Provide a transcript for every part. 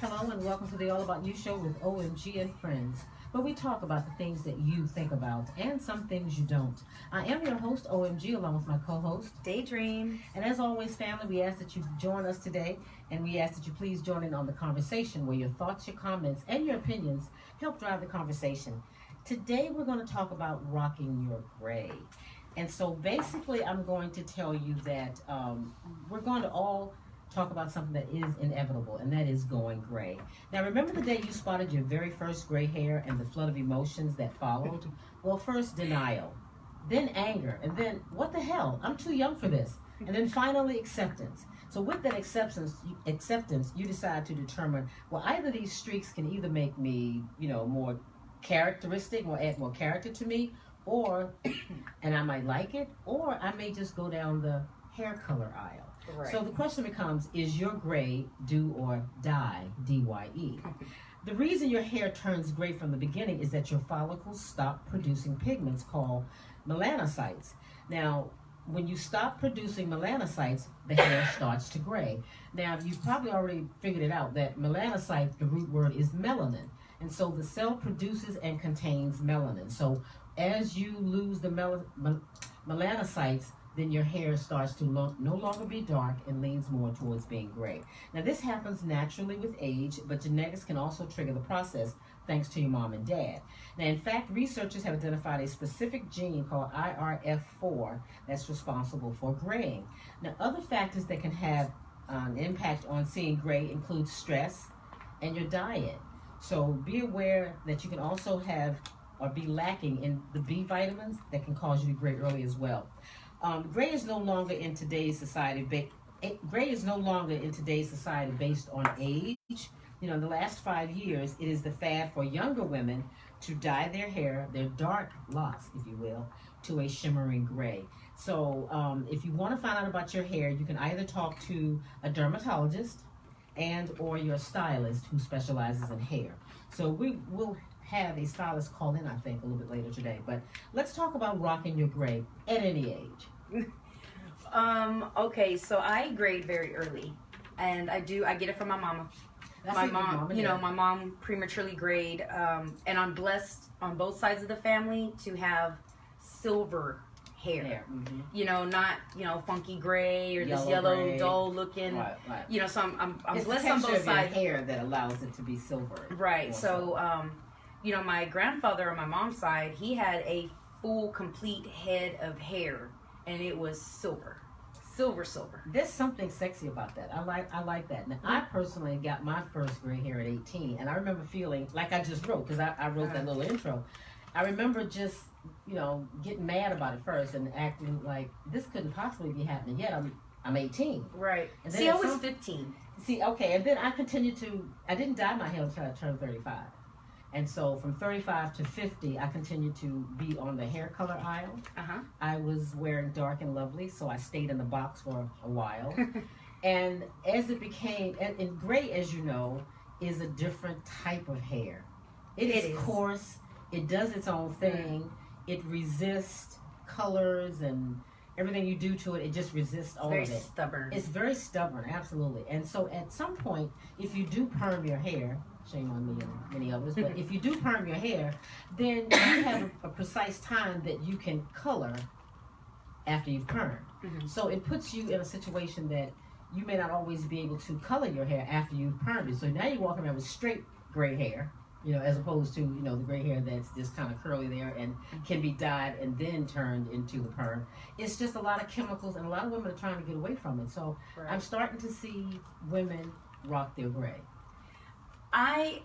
Hello and welcome to the All About You show with OMG and Friends, where we talk about the things that you think about and some things you don't. I am your host, OMG, along with my co-host, Daydream. and as always, family, we ask that you join us today, and we ask that you please join in on the conversation where your thoughts, your comments, and your opinions help drive the conversation. Today, we're going to talk about rocking your gray. And so basically, I'm going to tell you that we're going to all talk about something that is inevitable, and that is going gray. Now, remember the day you spotted your very first gray hair and the flood of emotions that followed? Well, first denial, then anger, and then what the hell? I'm too young for this. And then finally acceptance. So with that acceptance, you decide to determine, well, either these streaks can either make me, more characteristic, or add more character to me, or, and I might like it, or I may just go down the hair color aisle. Right. So the question becomes, is your gray do or die, D-Y-E? The reason your hair turns gray from the beginning is that your follicles stop producing pigments called melanocytes. Now, when you stop producing melanocytes, the hair starts to gray. Now, you've probably already figured it out that melanocyte, the root word is melanin. And so the cell produces and contains melanin. So as you lose the melanocytes, then your hair starts to no longer be dark and leans more towards being gray. Now, this happens naturally with age, but genetics can also trigger the process thanks to your mom and dad. Now, in fact, researchers have identified a specific gene called IRF4 that's responsible for graying. Now, other factors that can have an impact on seeing gray include stress and your diet. So be aware that you can also have or be lacking in the B vitamins that can cause you to gray early as well. Gray is no longer in today's society. Gray is no longer in today's society based on age. In the last 5 years, it is the fad for younger women to dye their hair, their dark locks, if you will, to a shimmering gray. So, if you want to find out about your hair, you can either talk to a dermatologist and or your stylist who specializes in hair. So we will have a stylist call in, I think, a little bit later today. But let's talk about rocking your gray at any age. Okay, so I grade very early, and I get it from my mama. My mom prematurely grayed, and I'm blessed on both sides of the family to have silver hair. Mm-hmm. Not funky gray or this yellow gray, dull looking. Right. So I'm it's blessed on both sides. Hair that allows it to be silver. Right. So my grandfather on my mom's side, he had a full, complete head of hair, and it was silver. Silver. There's something sexy about that. I like that. Now, I personally got my first gray hair at 18, and I remember feeling like I just wrote, because I wrote that little intro. I remember just, getting mad about it first and acting like this couldn't possibly be happening yet. I'm 18. Right. And then I was 15. Okay, and then I didn't dye my hair until I turned 35. And so from 35 to 50, I continued to be on the hair color aisle. Uh-huh. I was wearing dark and lovely, so I stayed in the box for a while. And as it became, and gray, as you know, is a different type of hair. It is coarse. It does its own thing. It resists colors and everything you do to it. It just resists all of it. Very stubborn. It's very stubborn, absolutely. And so at some point, if you do perm your hair, shame on me and many others, but if you do perm your hair, then you have a precise time that you can color after you've permed. Mm-hmm. So it puts you in a situation that you may not always be able to color your hair after you've permed it. So now you're walking around with straight gray hair, as opposed to, the gray hair that's just kind of curly there and can be dyed and then turned into the perm. It's just a lot of chemicals, and a lot of women are trying to get away from it. So right. I'm starting to see women rock their gray. I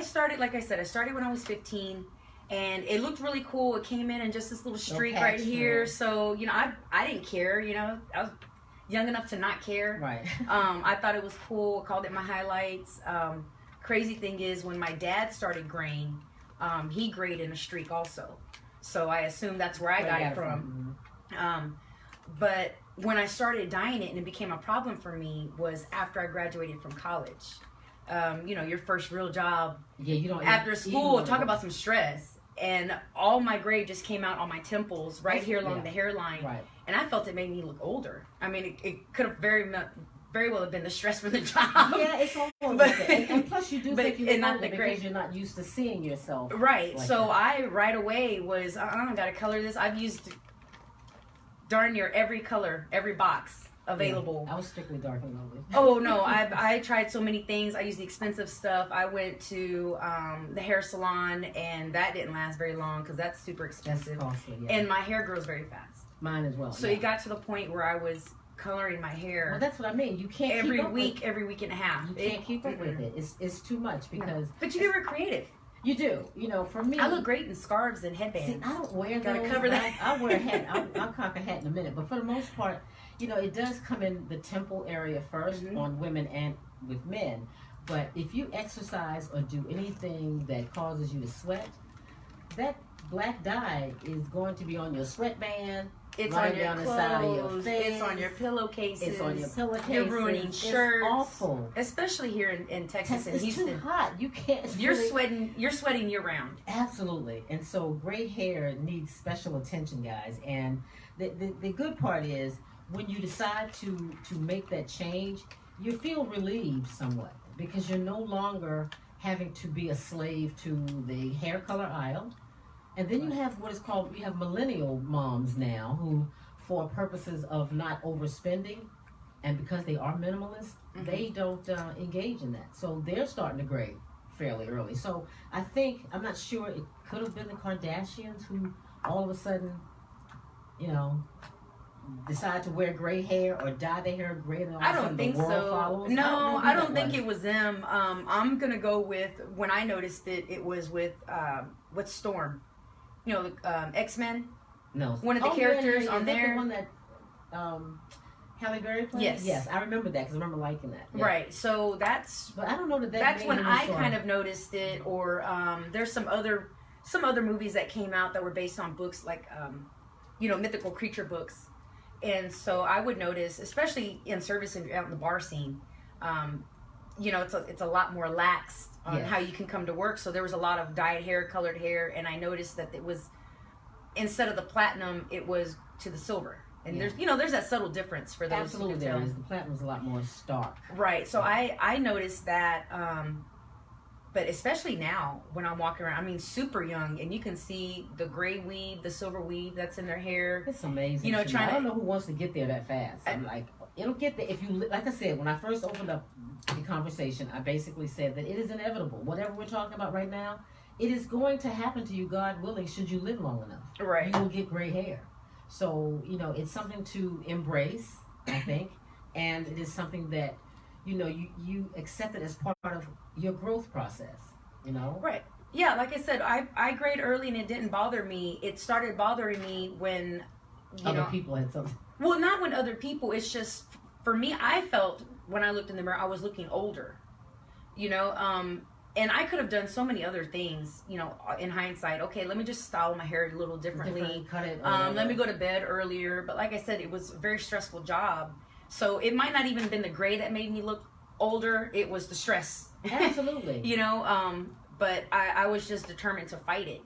started, like I said, when I was 15, and it looked really cool. It came in just this little streak right here. So, I didn't care, I was young enough to not care. Right. I thought it was cool. Called it my highlights. Crazy thing is, when my dad started graying, he grayed in a streak also. So I assume that's where I got it from. But when I started dyeing it and it became a problem for me was after I graduated from college. Your first real job after school, talk about some stress. And all my gray just came out on my temples, right here along the hairline. Right. And I felt it made me look older. I mean, it could have very very well have been the stress from the job. Yeah, it's all and plus you do think you look older because you're not used to seeing yourself. Right. Like so that. I right away was, gotta color this. I've used darn near every color, every box available. Yeah, I was strictly dark and lovely. Oh no, I tried so many things. I used the expensive stuff. I went to the hair salon, and that didn't last very long because that's super expensive. That's costly, yeah. And my hair grows very fast. Mine as well. So it got to the point where I was coloring my hair. Well, that's what I mean. You can't every week and a half. You can't keep up with it. It's too much because. But you were creative. You do. You know, for me, I look great in scarves and headbands. See, I don't wear those. Gotta cover that. I'll wear a hat. I'll cock a hat in a minute. But for the most part, you know, it does come in the temple area first on women and with men. But if you exercise or do anything that causes you to sweat, that black dye is going to be on your sweatband. It's right on your down clothes, the side of your face. It's on your pillowcases. It's on your pillowcases. You're ruining shirts. It's awful. Especially here in Texas and Houston. It's too hot. You can't. You're sweating. You're sweating year round. Absolutely. And so gray hair needs special attention, guys. And the good part is when you decide to make that change, you feel relieved somewhat because you're no longer having to be a slave to the hair color aisle. And then you have what is called, we have millennial moms now who, for purposes of not overspending, and because they are minimalist, they don't engage in that. So they're starting to gray fairly early. So I think, I'm not sure, it could have been the Kardashians who all of a sudden, you know, decide to wear gray hair or dye their hair gray. And all I don't think so. No, I don't think it was them. I'm going to go with, when I noticed it was with Storm. You know, X-Men. No. One of the characters on there. The one that Halle Berry played? Yes. Yes, I remember that because I remember liking that. Yeah. Right. So that's. But I don't know that that's when I kind of noticed it. Or there's some other movies that came out that were based on books like mythical creature books, and so I would notice, especially in service and out in the bar scene, it's a lot more lax on how you can come to work. So there was a lot of dyed hair, colored hair, and I noticed that it was, instead of the platinum, it was to the silver. And there's that subtle difference for those. Absolutely, who can tell. There is. The platinum's a lot more stark. Right. So I noticed that, but especially now when I'm walking around, I mean, super young, and you can see the gray weave, the silver weave that's in their hair. It's amazing. I don't know who wants to get there that fast. I'm like, it'll get there if you. Like I said, when I first opened up the conversation, I basically said that it is inevitable. Whatever we're talking about right now, it is going to happen to you, God willing, should you live long enough. Right. You will get gray hair. So, it's something to embrace, I think, and it is something that, you accept it as part of your growth process, Right. Yeah, like I said, I grayed early and it didn't bother me. It started bothering me when, other people had something. Well, not when other people, it's just, for me, I felt, when I looked in the mirror, I was looking older, and I could have done so many other things, in hindsight. Okay, let me just style my hair a little differently. Cut it. Let me go to bed earlier. But like I said, it was a very stressful job. So it might not even have been the gray that made me look older. It was the stress. Absolutely. But I was just determined to fight it.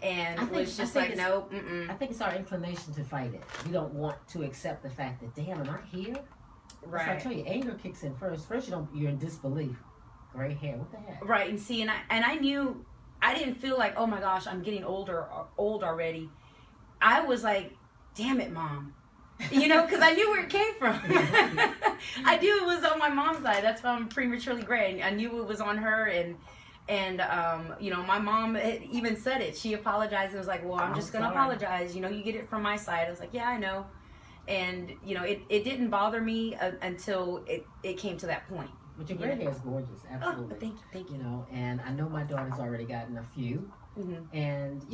And it was just like, no. I think it's our inclination to fight it. We don't want to accept the fact that, damn, am I here? Right. So I tell you, anger kicks in first. First, you're in disbelief. Gray hair, what the heck? Right, and see, and I knew, I didn't feel like, oh my gosh, I'm getting old already. I was like, damn it, Mom. Because I knew where it came from. I knew it was on my mom's side. That's why I'm prematurely gray. I knew it was on her, and my mom had even said it. She apologized and was like, well, I'm just going to apologize. You get it from my side. I was like, yeah, I know. And, it didn't bother me until it came to that point. But your gray hair is gorgeous, absolutely. Oh, thank you. And I know my daughter's already gotten a few. Mm-hmm. And,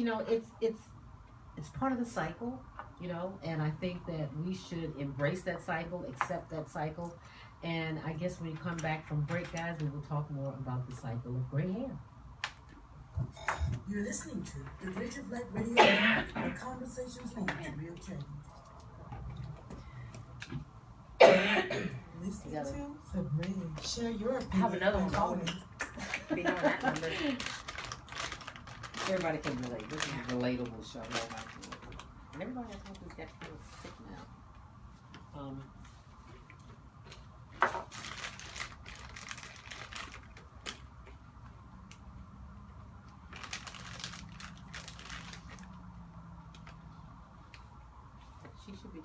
it's part of the cycle, and I think that we should embrace that cycle, accept that cycle. And I guess when you come back from break, guys, we will talk more about the cycle of gray hair. You're listening to the Richard Black Radio, where conversations lead to real change. Listen to Sabrina. Share your opinion. I have another one always. Be knowing that number. Everybody can relate. This is a relatable show. And everybody has to get sick now.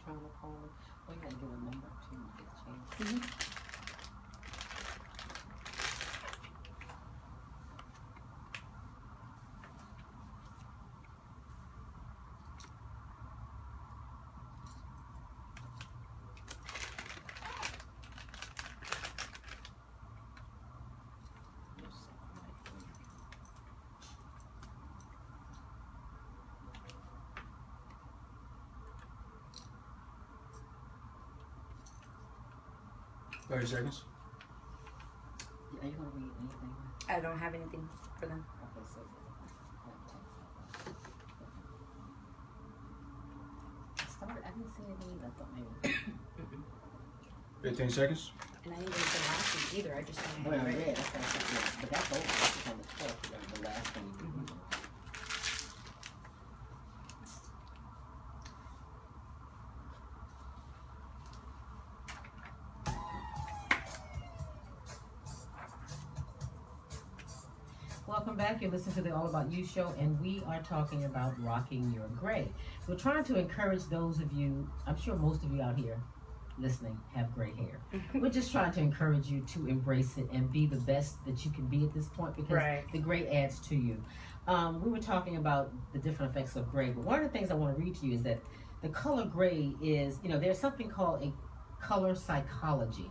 trying to call it. We gotta give a number to get changed. Thirty seconds. Are you gonna read anything? I don't have anything for them. Okay, so I started. I didn't see anything either. I thought maybe. 15 seconds. And I didn't get the last week either. I just went Well, ahead and read yeah, it. that's but that's over. That's on the 12th. The last thing. Welcome back. You're listening to the All About You show, and we are talking about rocking your gray. We're trying to encourage those of you, I'm sure most of you out here listening have gray hair. We're just trying to encourage you to embrace it and be the best that you can be at this point, because Right. the gray adds to you. We were talking about the different effects of gray, but one of the things I want to read to you is that the color gray is, there's something called a color psychology.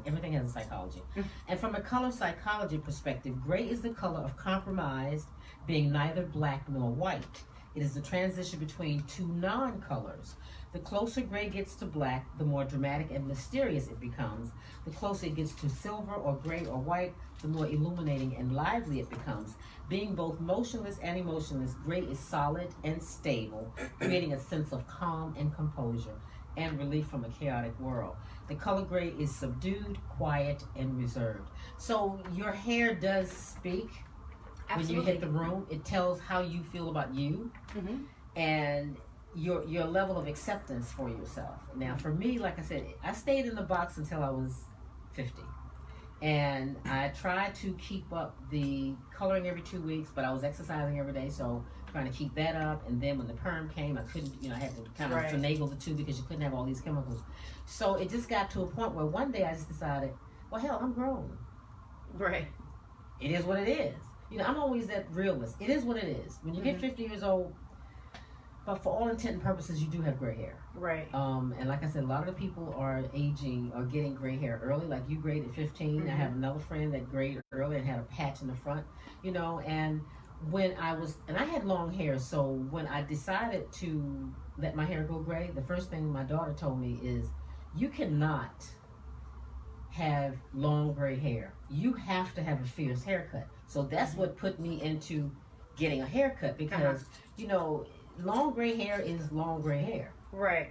Everything has a psychology. And from a color psychology perspective, gray is the color of compromise, being neither black nor white. It is the transition between two non-colors. The closer gray gets to black, the more dramatic and mysterious it becomes. The closer it gets to silver or gray or white, the more illuminating and lively it becomes. Being both motionless and emotionless, gray is solid and stable, creating a sense of calm and composure and relief from a chaotic world. The color gray is subdued, quiet, and reserved. So your hair does speak. Absolutely. When you hit the room, it tells how you feel about you and your level of acceptance for yourself. Now, for me, like I said, I stayed in the box until I was 50. And I tried to keep up the coloring every 2 weeks, but I was exercising every day, so trying to keep that up. And then when the perm came, I couldn't, I had to kind of finagle the two because you couldn't have all these chemicals. So it just got to a point where one day I just decided, well, hell, I'm grown. Right. It is what it is. I'm always that realist. It is what it is. When you get 50 years old, but for all intent and purposes, you do have gray hair. Right. And like I said, a lot of the people are aging or getting gray hair early. Like you grayed at 15. I have another friend that grayed early and had a patch in the front. And when I had long hair, so when I decided to let my hair go gray, the first thing my daughter told me is, you cannot have long gray hair. You have to have a fierce haircut. So that's what put me into getting a haircut, because long gray hair is long gray hair. Right.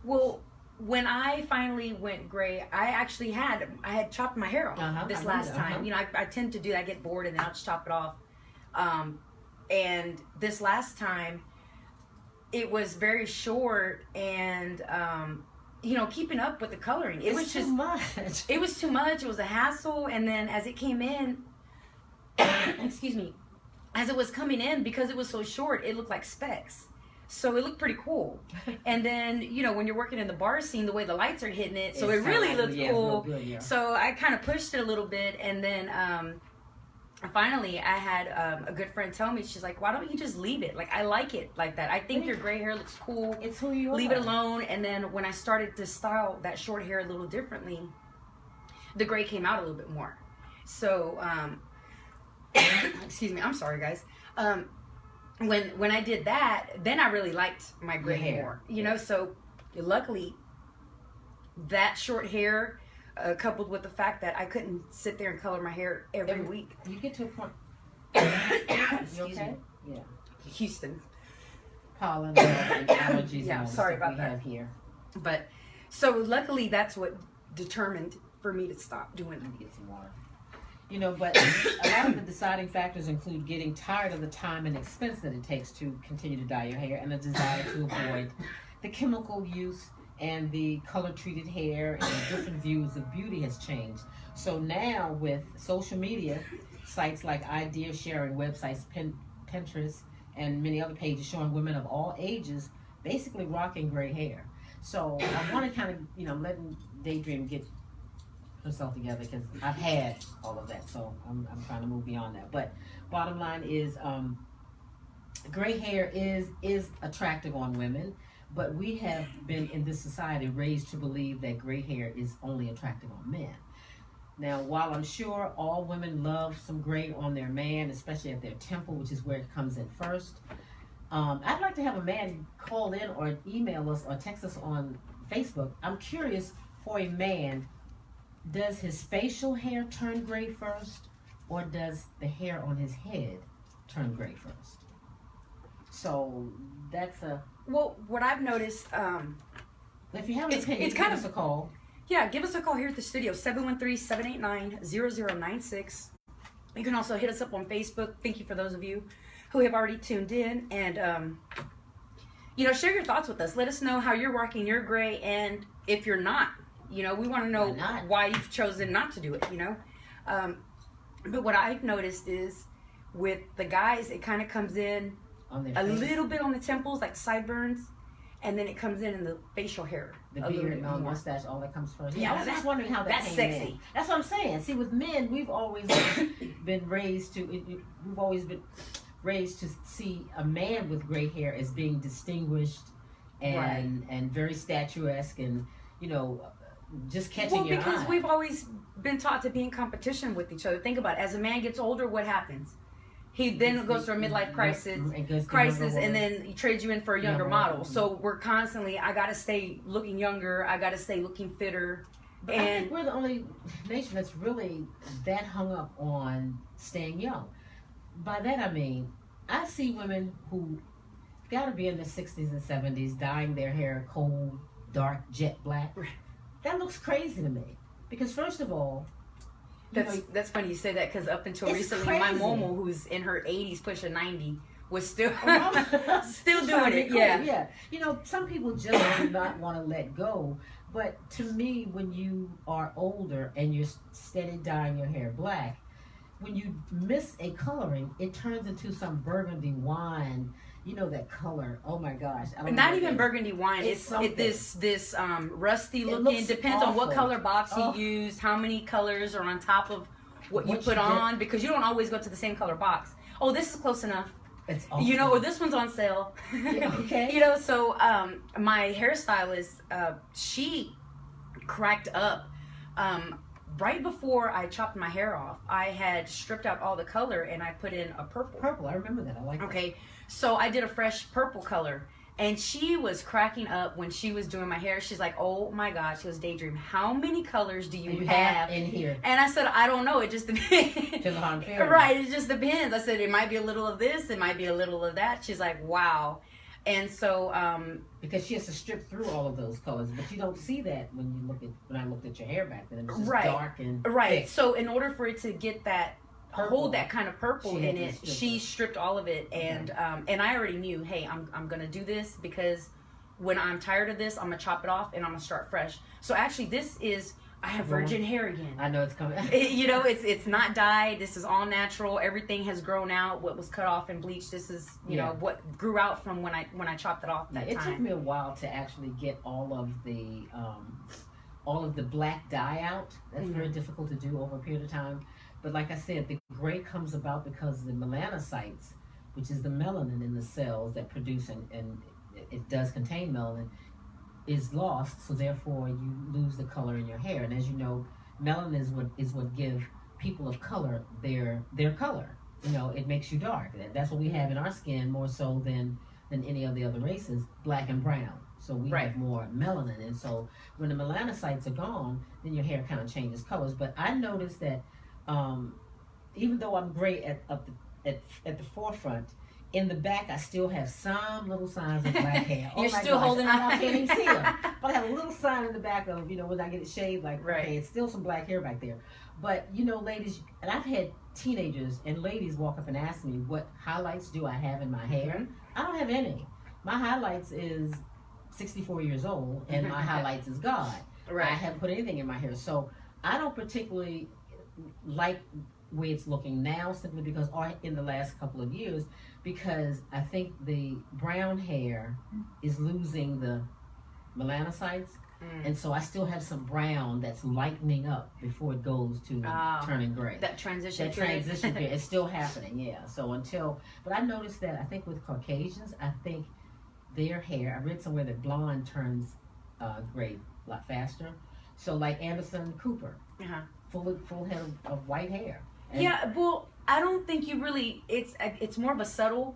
Well, when I finally went gray, I had chopped my hair off this last time. I tend to do that. I get bored and then I'll just chop it off. And this last time, it was very short, and keeping up with the coloring, it was just too much. It was too much. It was a hassle. And then as it came in, excuse me, as it was coming in, because it was so short, it looked like specks. So it looked pretty cool. And then, when you're working in the bar scene, the way the lights are hitting it, so it really looked cool. Good, yeah. So I kind of pushed it a little bit, and then finally I had a good friend tell me, she's like, why don't you just leave it? Like, I like it like that. I think your gray hair looks cool. It's who you are. Leave it alone. And then when I started to style that short hair a little differently, the gray came out a little bit more. So, excuse me, I'm sorry guys. When I did that, then I really liked my gray hair more, so luckily that short hair, coupled with the fact that I couldn't sit there and color my hair every week. You get to a point. Excuse me. Yeah. Houston. Pollen and allergies. Yeah, and all the sorry stuff about we that. have here. But so luckily that's what determined for me to stop doing Let it. me get some water. But a lot of the deciding factors include getting tired of the time and expense that it takes to continue to dye your hair, and a desire to avoid the chemical use, and the color-treated hair, and the different views of beauty has changed. So now with social media, sites like idea sharing websites, Pinterest, and many other pages showing women of all ages basically rocking gray hair. So I want to kind of, I'm letting Daydream get herself together because I've had all of that. So I'm trying to move beyond that. But bottom line is, gray hair is attractive on women, but we have been in this society raised to believe that gray hair is only attractive on men. Now, while I'm sure all women love some gray on their man, especially at their temple, which is where it comes in first, I'd like to have a man call in or email us or text us on Facebook. I'm curious, for a man, does his facial hair turn gray first, or does the hair on his head turn gray first? So that's well, what I've noticed, if you have an opinion, give us a call. Yeah, give us a call here at the studio, 713-789-0096. You can also hit us up on Facebook. Thank you for those of you who have already tuned in. And, share your thoughts with us. Let us know how you're rocking your gray, and if you're not, we want to know why you've chosen not to do it, But what I've noticed is with the guys, it kind of comes in a little bit on the temples, like sideburns. And then it comes in the facial hair. The beard, mustache, all that comes first. Yeah, I was just wondering how that came sexy. in. That's what I'm saying. See, with men, we've always been raised to see a man with gray hair as being distinguished and very statuesque and, just catching your eye. Well, because we've always been taught to be in competition with each other. Think about it. As a man gets older, what happens? He then goes through a midlife crisis, and then he trades you in for a younger model. So we're constantly, I gotta stay looking younger, I gotta stay looking fitter. But I think we're the only nation that's really that hung up on staying young. By that I mean, I see women who gotta be in their 60s and 70s dyeing their hair cold, dark, jet black. That looks crazy to me. Because first of all, that's funny you say that, because up until recently, crazy. my Momo, who's in her 80s, pushing 90, was still still doing it. Yeah. Some people just do not want to let go. But to me, when you are older and you're steady dyeing your hair black, when you miss a coloring, it turns into some burgundy wine. That color. Oh my gosh! Not even burgundy wine. It's this rusty looking. Depends on what color box you used, how many colors are on top of what you put on, because you don't always go to the same color box. Oh, this is close enough. It's awesome. Or this one's on sale. Okay. So my hairstylist, she cracked up. Right before I chopped my hair off, I had stripped out all the color and I put in a purple. Purple, I remember that. I like that. Okay, so I did a fresh purple color, and she was cracking up when she was doing my hair. She's like, "Oh my gosh," she was Daydream, "How many colors do you have in here?" And I said, "I don't know. It just depends." Right, it just depends. I said, "It might be a little of this. It might be a little of that." She's like, "Wow." And so, because she has to strip through all of those colors, but you don't see that when I looked at your hair back then. It was just dark and thick. So in order for it to get that hold that kind of purple in it, she stripped all of it, and I already knew, hey, I'm gonna do this because when I'm tired of this, I'm gonna chop it off and I'm gonna start fresh. So actually, I have virgin hair again. I know it's coming. It's not dyed. This is all natural. Everything has grown out. What was cut off and bleached, this is what grew out from when I chopped it off that time. It took me a while to actually get all of the black dye out. That's very difficult to do over a period of time. But like I said, the gray comes about because the melanocytes, which is the melanin in the cells that produce and it does contain melanin, is lost, so therefore you lose the color in your hair. And as you know, melanin is what give people of color their color. It makes you dark. That's what we have in our skin more so than any of the other races, black and brown. So we have more melanin, and so when the melanocytes are gone, then your hair kind of changes colors. But I noticed that even though I'm gray at the forefront, in the back, I still have some little signs of black hair. You're still holding on. I can't even see them. But I have a little sign in the back of, when I get it shaved, okay, it's still some black hair back there. But, ladies, and I've had teenagers and ladies walk up and ask me, what highlights do I have in my hair? I don't have any. My highlights is 64 years old, and my highlights is God. I haven't put anything in my hair. So I don't particularly like the way it's looking now, simply because, or in the last couple of years, because I think the brown hair is losing the melanocytes. And so I still have some brown that's lightening up before it goes to turning gray. That transition period, it's still happening, yeah. So but I noticed that I think with Caucasians, I think their hair, I read somewhere that blonde turns gray a lot faster. So like Anderson Cooper, full head of white hair. And yeah, well, I don't think you really, it's more of a subtle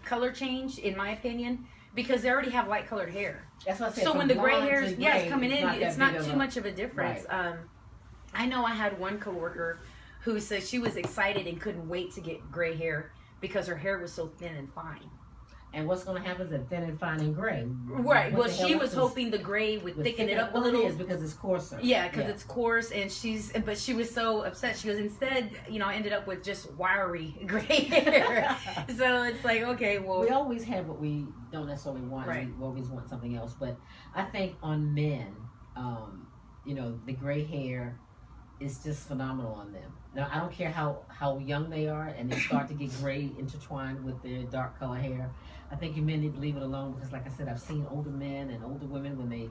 color change, in my opinion, because they already have light colored hair. That's what I said. So when the gray hair is coming in, it's not too much of a difference. Right. I know I had one coworker who said she was excited and couldn't wait to get gray hair because her hair was so thin and fine. And what's going to happen is that thin and fine and gray. Right. Well, she was hoping the gray would thicken it up a little. It is because it's coarser. Yeah, because it's coarse, and but she was so upset. She goes, instead, I ended up with just wiry gray hair. So it's like, okay, well, we always have what we don't necessarily want. Right. We always want something else. But I think on men, the gray hair is just phenomenal on them. Now, I don't care how young they are, and they start to get gray intertwined with their dark color hair. I think you men need to leave it alone because, like I said, I've seen older men and older women when they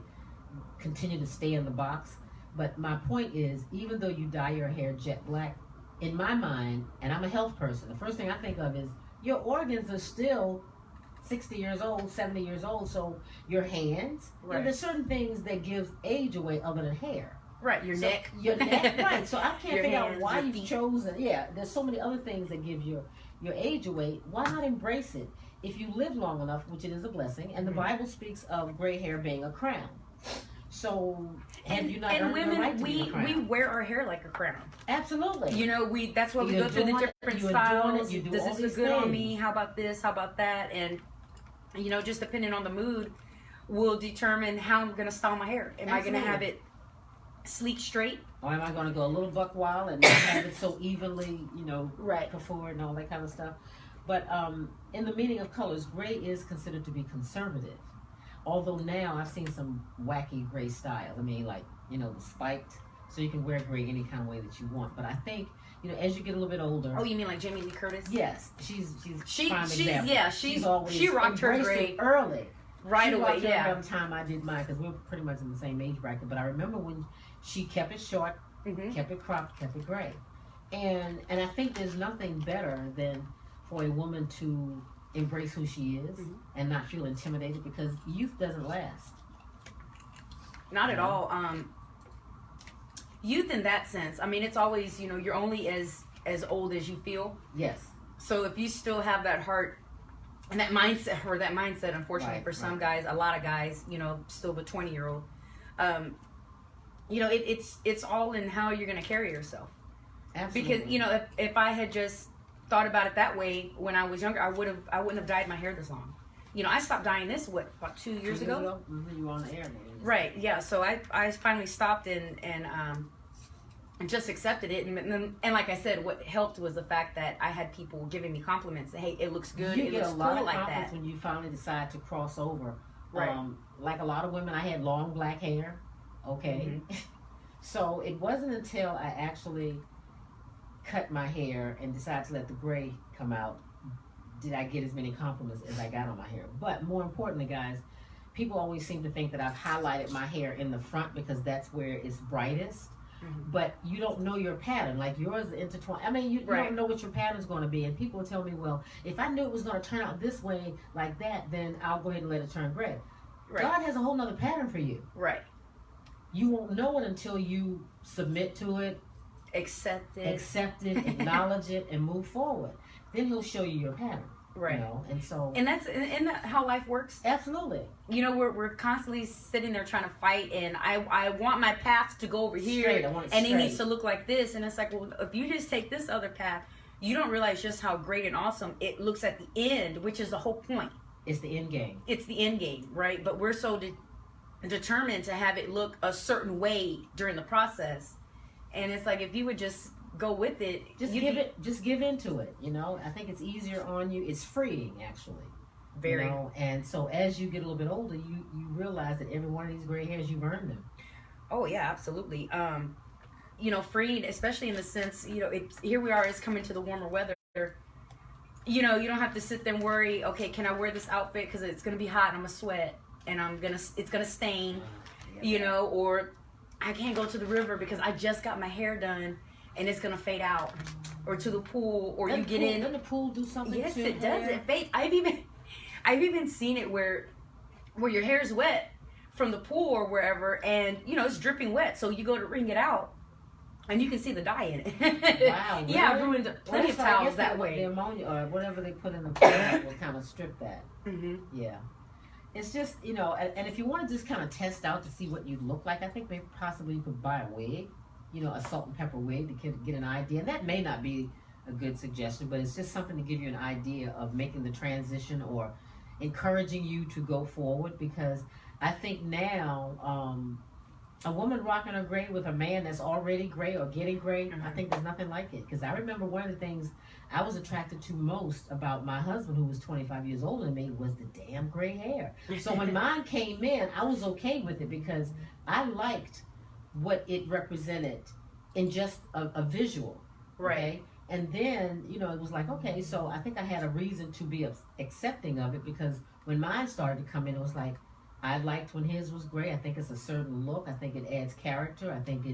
continue to stay in the box. But my point is, even though you dye your hair jet black, in my mind, and I'm a health person, the first thing I think of is your organs are still 60 years old, 70 years old. So your hands, there's certain things that give age away other than hair. Right, your neck, right. So I can't figure out why you've chosen. Yeah, there's so many other things that give your age away. Why not embrace it? If you live long enough, which it is a blessing, and the Bible speaks of gray hair being a crown. So, have you not earned the right to be a crown? We wear our hair like a crown. Absolutely. That's why we go through the different styles. Does this look good on me? How about this? How about that? And just depending on the mood, will determine how I'm going to style my hair. Am I going to have it sleek straight, or am I going to go a little buck wild and not have it so evenly, perfored and all that kind of stuff? But in the meaning of colors, gray is considered to be conservative. Although now I've seen some wacky gray styles. I mean, like, the spiked, so you can wear gray any kind of way that you want. But I think, as you get a little bit older. Oh, you mean like Jamie Lee Curtis? Yes, she's prime example. Yeah, she rocked her gray early. Right away, yeah. Around the time I did mine, because we're pretty much in the same age bracket. But I remember when she kept it short, kept it cropped, kept it gray, and I think there's nothing better than for a woman to embrace who she is and not feel intimidated, because youth doesn't last. Not at all. Youth in that sense. I mean, it's always you're only as old as you feel. Yes. So if you still have that heart. And that mindset, unfortunately, for some guys, a lot of guys, still the 20-year-old, it's all in how you're going to carry yourself. Absolutely. Because, if I had just thought about it that way when I was younger, I wouldn't have dyed my hair this long. I stopped dyeing this, about 2 years ago? You were on the air. Right, yeah. So I finally stopped and just accepted it, and like I said, what helped was the fact that I had people giving me compliments. Hey, it looks good. You it get looks a lot cool of like compliments that. when you finally decide to cross over. Right. Like a lot of women, I had long black hair. Okay. So it wasn't until I actually cut my hair and decided to let the gray come out did I get as many compliments as I got on my hair. But more importantly, guys, people always seem to think that I've highlighted my hair in the front because that's where it's brightest. But you don't know your pattern. Like yours is intertwined. I mean, you don't know what your pattern's going to be. And people tell me, well, if I knew it was going to turn out this way, like that, then I'll go ahead and let it turn gray. Right. God has a whole nother pattern for you. Right. You won't know it until you submit to it, accept it, acknowledge it, and move forward. Then He'll show you your pattern. Right. And that's how life works. Absolutely. We're constantly sitting there trying to fight, and I want my path to go over here, straight. I want it and straight. It needs to look like this, and it's like, well, if you just take this other path, you don't realize just how great and awesome it looks at the end, which is the whole point. It's the end game. It's the end game, right? But we're so determined to have it look a certain way during the process, and it's like if you would just go with it, just give into it. I think it's easier on you. It's freeing, actually. Very. And so as you get a little bit older, you realize that every one of these gray hairs, you've earned them. Oh yeah, absolutely. Freeing, especially in the sense, here we are, it's coming to the warmer weather. You don't have to sit there and worry, okay, can I wear this outfit because it's going to be hot and I'm going to sweat. and it's gonna stain, you know, or I can't go to the river because I just got my hair done and it's gonna fade out, or to the pool, or you get in. Doesn't the pool do something? Yes, to it hair? does. It fades. I've even seen it where your hair's wet from the pool or wherever, and you know it's dripping wet, so you go to wring it out and you can see the dye in it. Wow. Really? Yeah, I've ruined plenty of towels that way. The ammonia or whatever they put in the pool will kind of strip that. Mm-hmm. Yeah. It's just, you know, and if you want to just kind of test out to see what you look like, I think maybe possibly you could buy a wig, you know, a salt and pepper wig to get an idea. And that may not be a good suggestion, but it's just something to give you an idea of making the transition or encouraging you to go forward, because I think now a woman rocking her gray with a man that's already gray or getting gray, I think there's nothing like it. Because I remember one of the things I was attracted to most about my husband, who was 25 years older than me, was the damn gray hair. So when mine came in, I was okay with it because I liked what it represented in just a visual. Right. Okay? And then, you know, it was like, okay, so I think I had a reason to be accepting of it, because when mine started to come in, it was like, I liked when his was gray. I think it's a certain look. I think it adds character. I think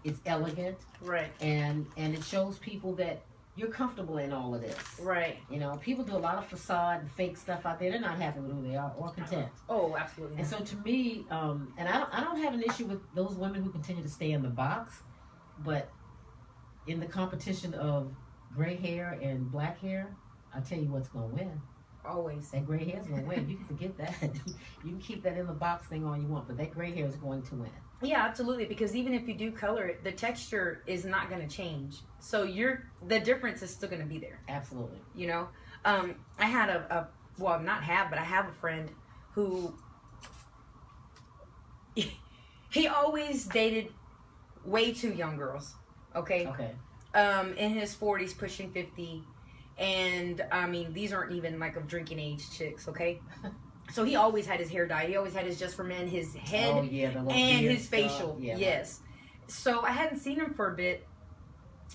it's elegant. Right. And it shows people that you're comfortable in all of this. Right. You know, people do a lot of facade and fake stuff out there. They're not happy with who they are or content. Oh, absolutely. And so to me, and I don't have an issue with those women who continue to stay in the box, but in the competition of gray hair and black hair, I'll tell you what's going to win. Always. That gray hair is going to win. You can forget that. You can keep that in the box thing all you want, but that gray hair is going to win. Yeah, absolutely. Because even if you do color it, the texture is not going to change. So the difference is still going to be there. Absolutely. You know, I had I have a friend who he always dated way too young girls. Okay. Okay. In his 40s, pushing 50. And I mean, these aren't even like of drinking age chicks, okay? So he always had his hair dyed. He always had his just for men, his head and his facial. Yeah, yes. So I hadn't seen him for a bit.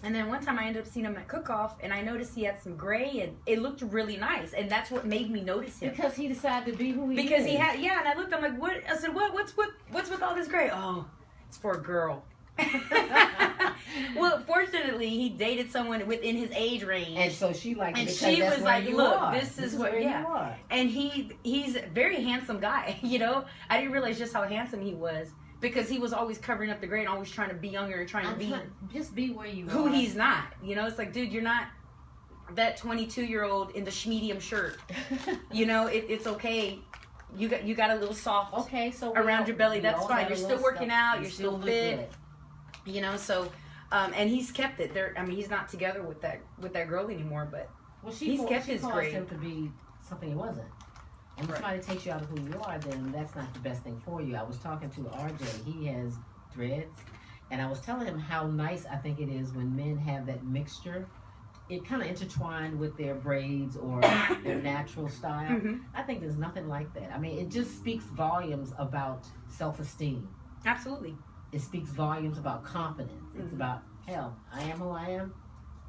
And then one time I ended up seeing him at Cook-Off, and I noticed he had some gray, and it looked really nice. And that's what made me notice him. Because he decided to be who he is. Because he had, and I looked, I'm like, what? I said, what's with all this gray? Oh, it's for a girl. Well, fortunately, he dated someone within his age range, and so she liked it. And because she that's was where like, you "Look, are. this is what, where yeah." You are. And he's a very handsome guy. You know, I didn't realize just how handsome he was because he was always covering up the gray and always trying to be younger and trying to be just be where you who are. he's not. You know, it's like, dude, you're not that 22-year-old in the schmedium shirt. You know, it's okay. You got a little soft around your belly. That's fine. You're still working out. You're still fit. You know, so and he's kept it there. I mean, he's not together with that girl anymore, but he's kept his grade. Him to be something he wasn't. And if somebody takes you out of who you are, then that's not the best thing for you. I was talking to RJ. He has dreads, and I was telling him how nice I think it is when men have that mixture. It kind of intertwined with their braids or their natural style. Mm-hmm. I think there's nothing like that. I mean, it just speaks volumes about self-esteem. Absolutely. It speaks volumes about confidence. It's about, hell, I am who I am,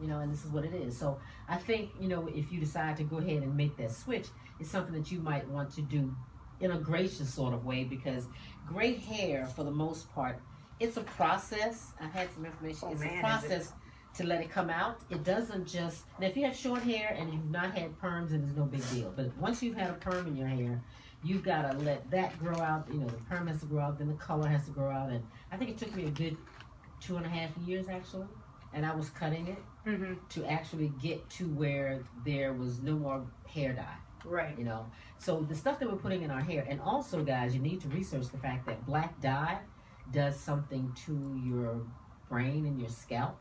you know, and this is what it is. So I think, you know, if you decide to go ahead and make that switch, it's something that you might want to do in a gracious sort of way, because gray hair, for the most part, it's a process. I had some information. It's a process to let it come out. It doesn't just, now if you have short hair and you've not had perms, then it's no big deal. But once you've had a perm in your hair, you've got to let that grow out. You know, the perm has to grow out, then the color has to grow out. And I think it took me a good 2.5 years actually. And I was cutting it to actually get to where there was no more hair dye. Right. You know, so the stuff that we're putting in our hair, and also guys, you need to research the fact that black dye does something to your brain and your scalp.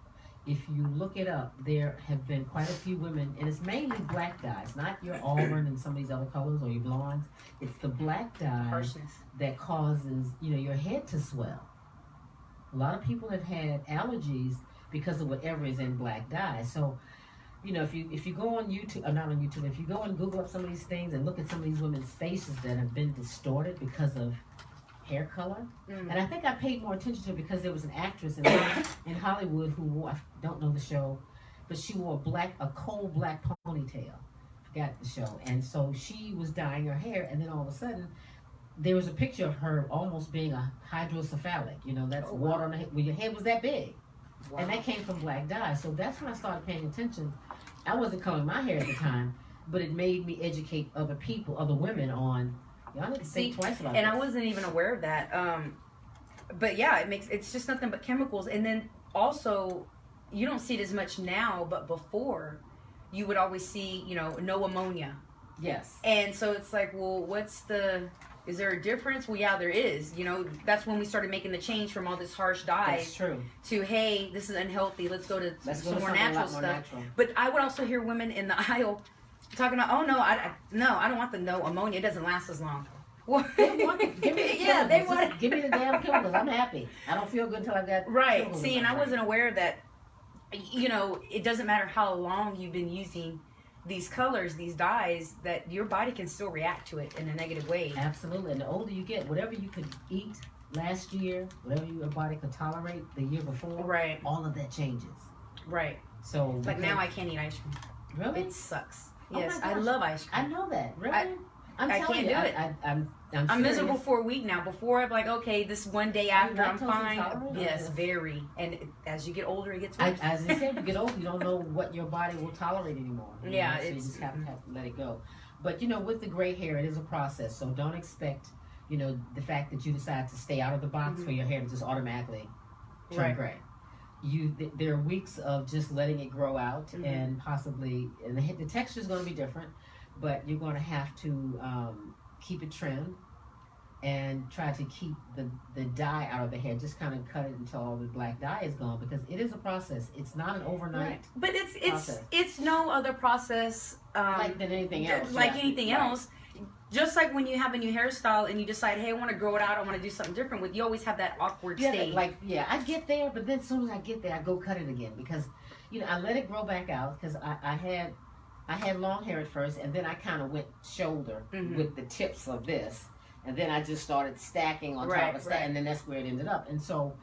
If you look it up, there have been quite a few women, and it's mainly black dye. It's not your auburn and some of these other colors or your blondes. It's the black dye that causes, you know, your head to swell. A lot of people have had allergies because of whatever is in black dye. So, you know, if you go on YouTube, or not on YouTube, if you go and Google up some of these things and look at some of these women's faces that have been distorted because of hair color. And I think I paid more attention to it because there was an actress in Hollywood who wore, I don't know the show, but she wore a coal black ponytail. Forgot the show. And so she was dyeing her hair, and then all of a sudden, there was a picture of her almost being a hydrocephalic. You know, that's water on the head. Well, your head was that big. Wow. And that came from black dye. So that's when I started paying attention. I wasn't coloring my hair at the time, but it made me educate other people, other women on, y'all need to think twice about it. And I wasn't even aware of that. But yeah, it's just nothing but chemicals. And then also, you don't see it as much now, but before, you would always see, you know, no ammonia. Yes. And so it's like, well, is there a difference? Well, yeah, there is. You know, that's when we started making the change from all this harsh dyes. That's true. To, hey, this is unhealthy. Let's go to some more natural stuff. Natural. But I would also hear women in the aisle talking about, oh, no, I don't want the no ammonia. It doesn't last as long. Give me the damn chemicals. I'm happy. I don't feel good until I got right. See, and I wasn't aware that, you know, it doesn't matter how long you've been using these colors, these dyes, that your body can still react to it in a negative way. Absolutely. And the older you get, whatever you could eat last year, whatever your body could tolerate the year before, right, all of that changes. Right. So like now I can't eat ice cream. Really? It sucks. Oh yes, I love ice cream. I know that. Really? I can't do it. I'm miserable for a week now. Before I'm like, okay, this one day after I'm fine. Yes, very. And as you get older, it gets worse. As I said, you get older, you don't know what your body will tolerate anymore. Yeah, so you just have to let it go. But you know, with the gray hair, it is a process. So don't expect, you know, the fact that you decide to stay out of the box for your hair to just automatically turn gray. There are weeks of just letting it grow out and possibly, and the texture is going to be different, but you're going to have to keep it trimmed and try to keep the dye out of the hair. Just kind of cut it until all the black dye is gone, because it is a process. It's not an overnight but it's no other process like than anything else. Like anything else. Just like when you have a new hairstyle and you decide, hey, I want to grow it out, I want to do something different with, you always have that awkward stage. I get there, but then as soon as I get there, I go cut it again, because, you know, I let it grow back out, because I had long hair at first, and then I kind of went shoulder with the tips of this, and then I just started stacking on top of that, and then that's where it ended up. And so,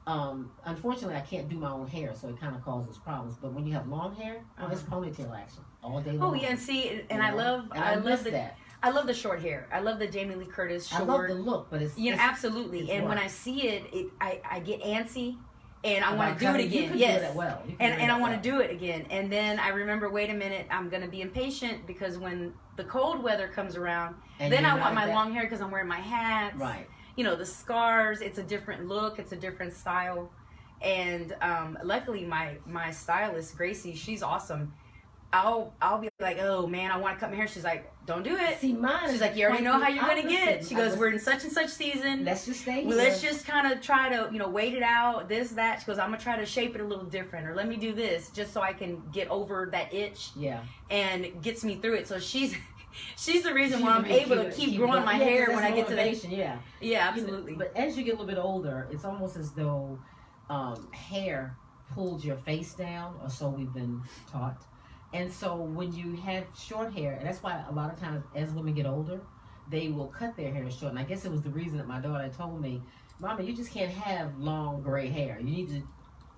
unfortunately, I can't do my own hair, so it kind of causes problems. But when you have long hair, it's ponytail action all day long. Oh yeah, and see, and I love that. I love the short hair. I love the Jamie Lee Curtis short. I love the look, but it's absolutely. And when I see it, I get antsy, and I want to do it again. You do it well. And I want to do it again. And then I remember, wait a minute, I'm gonna be impatient, because when the cold weather comes around, then I want my long hair, because I'm wearing my hats. Right. You know, the scarves. It's a different look. It's a different style. And luckily, my stylist Gracie, she's awesome. I'll be like, oh man, I want to cut my hair. She's like, don't do it. See, mine. She's like, you already know how you're gonna get it. She goes, we're in such and such season. Let's just stay here. Let's just kind of try to, you know, wait it out. This, that. She goes, I'm gonna try to shape it a little different, or let me do this just so I can get over that itch. Yeah. And gets me through it. So she's the reason why I'm able to keep growing my hair when I get to that. Yeah, absolutely. You know, but as you get a little bit older, it's almost as though hair pulls your face down, or so we've been taught. And so when you have short hair, and that's why a lot of times as women get older, they will cut their hair short. And I guess it was the reason that my daughter told me, Mama, you just can't have long gray hair. You need to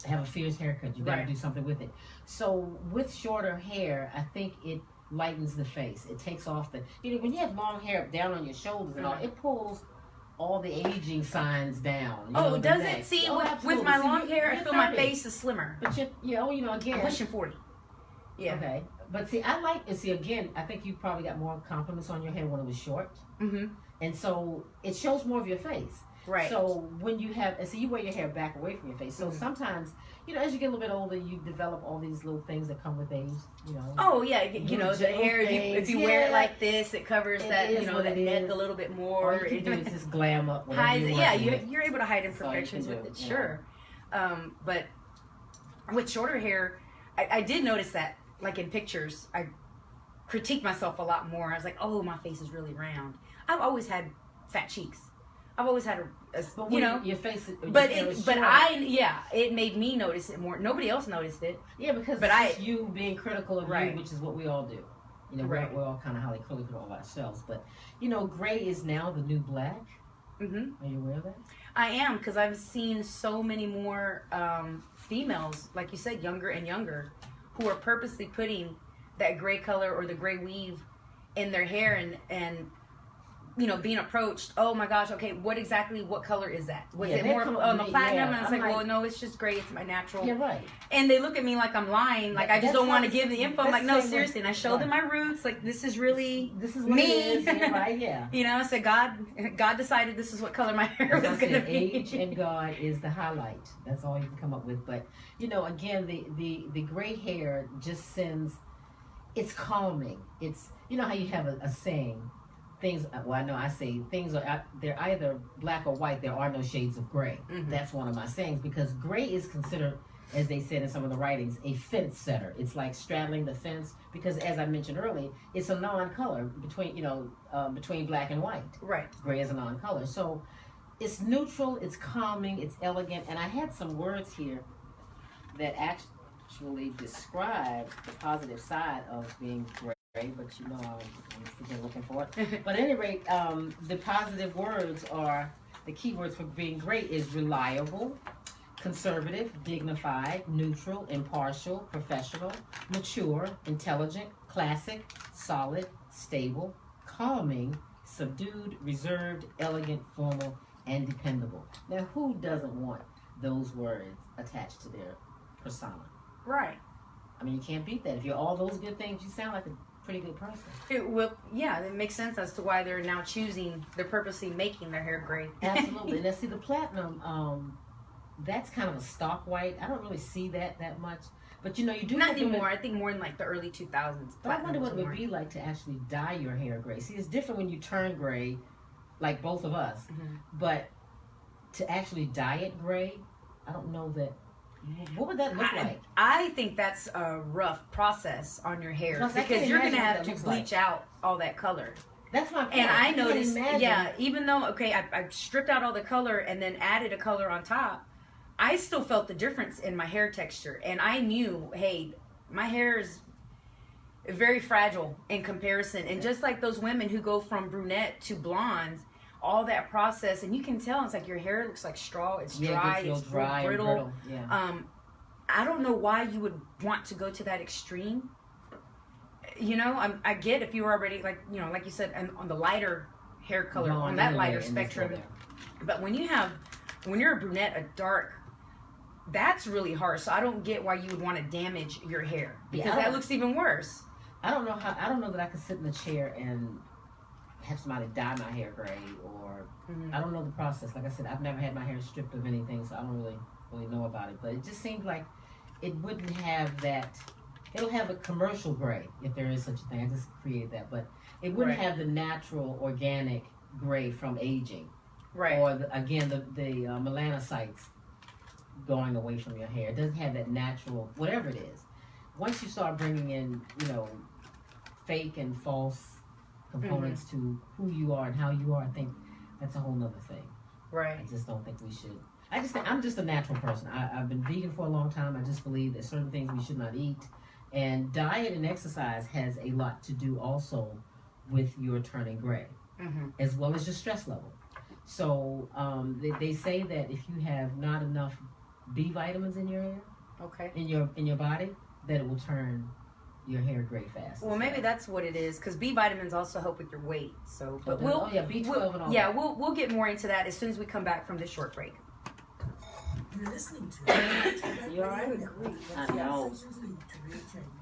have a fierce haircut. You got to do something with it. So with shorter hair, I think it lightens the face. It takes off the, you know, when you have long hair down on your shoulders and all, it pulls all the aging signs down. Oh, does it? See, with my long hair, I feel my face is slimmer. But you know, again, I'm pushing 40. Yeah. Okay. But see, again, I think you probably got more compliments on your hair when it was short. Mm-hmm. And so it shows more of your face. Right. So when you have, and so you wear your hair back away from your face. So sometimes, you know, as you get a little bit older, you develop all these little things that come with age, you know. Oh, yeah. You know, the hair, if you wear it like this, it covers that, you know, that neck a little bit more. All you can do is just glam up. You're able to hide imperfections with it, sure. But with shorter hair, I did notice that. Like in pictures, I critique myself a lot more. I was like, oh, my face is really round. I've always had fat cheeks. I've always had you know, your face. It made me notice it more. Nobody else noticed it. Yeah, because you being critical of you, which is what we all do. You know, we're all kind of highly critical of ourselves. But you know, gray is now the new black. Mm-hmm. Are you aware of that? I am, because I've seen so many more females, like you said, younger and younger, who are purposely putting that gray color or the gray weave in their hair, and being approached, oh my gosh, okay, what color is that? Was Yeah, it they more come on to the me, platinum? yeah. And I was I'm like, well, like- no, it's just gray. It's my natural. You're right. And they look at me like I'm lying. Like, I just That's don't want to not- give the info. I'm that's like, the no, same way- seriously. And I showed them my roots. Like, this is really This is what me. it is. Yeah, right, yeah. I said, God decided this is what color my hair As I was going to said, be. age and God is the highlight. That's all you can come up with. But again, the gray hair just sends. It's calming. It's how you have a saying, things. Well, I know I say things are they're either black or white. There are no shades of gray. Mhm. That's one of my sayings because gray is considered, as they said in some of the writings, a fence setter. It's like straddling the fence because, as I mentioned earlier, it's a non-color between between black and white. Right. Gray is a non-color, so it's neutral, it's calming, it's elegant, and I had some words here that actually describe the positive side of being gray, but I'm sitting looking for it. But at any rate, the positive words are, the key words for being great is reliable, conservative, dignified, neutral, impartial, professional, mature, intelligent, classic, solid, stable, calming, subdued, reserved, elegant, formal, and dependable. Now, who doesn't want those words attached to their persona? Right. I mean, you can't beat that. If you're all those good things, you sound like a pretty good person. It makes sense as to why they're now they're purposely making their hair gray. Absolutely. Now, see, the platinum, that's kind of a stock white. I don't really see that much. But you do Not have women- anymore. I think more in like the early 2000s. But I wonder what it platinum would was be like to actually dye your hair gray. See, it's different when you turn gray, like both of us. Mhm. But to actually dye it gray, I don't know that. What would that look like? I think that's a rough process on your hair Plus, I because can't you're going to imagine what have that to looks bleach out all that color. That's my point. And I can't noticed, imagine. even though, I stripped out all the color and then added a color on top, I still felt the difference in my hair texture. And I knew, hey, my hair is very fragile in comparison. And just like those women who go from brunette to blonde, all that process, and you can tell, it's like your hair looks like straw. It's dry, it feels it's dry and brittle. Yeah. I don't know why you would want to go to that extreme. I get if you were already like you said, on the lighter hair color, Blonde on that anyway, lighter and this spectrum. one there. But when you're a brunette, a dark, that's really harsh. So I don't get why you would want to damage your hair because Yeah, that looks even worse. I don't know that I could sit in the chair and have somebody dye my hair gray, or I don't know the process. Like I said, I've never had my hair stripped of anything, so I don't really know about it. But it just seems like it wouldn't have that. It'll have a commercial gray, if there is such a thing. I just created that, but it wouldn't have the natural, organic gray from aging, Right. or the melanocytes going away from your hair. It doesn't have that natural, whatever it is. Once you start bringing in, fake and false components to who you are and how you are, I think that's a whole nother thing. Right. I just don't think we should. I'm just a natural person. I've been vegan for a long time. I just believe that certain things we should not eat. And diet and exercise has a lot to do also with your turning gray, as well as your stress level. So they say that if you have not enough B vitamins in your hair, in your body, that it will turn your hair gray fast. Well, maybe that's what it is because B vitamins also help with your weight. So, but B12 and all. Yeah, we'll get more into that as soon as we come back from this short break. You're listening to You all right? I know. Conversations lead to real change.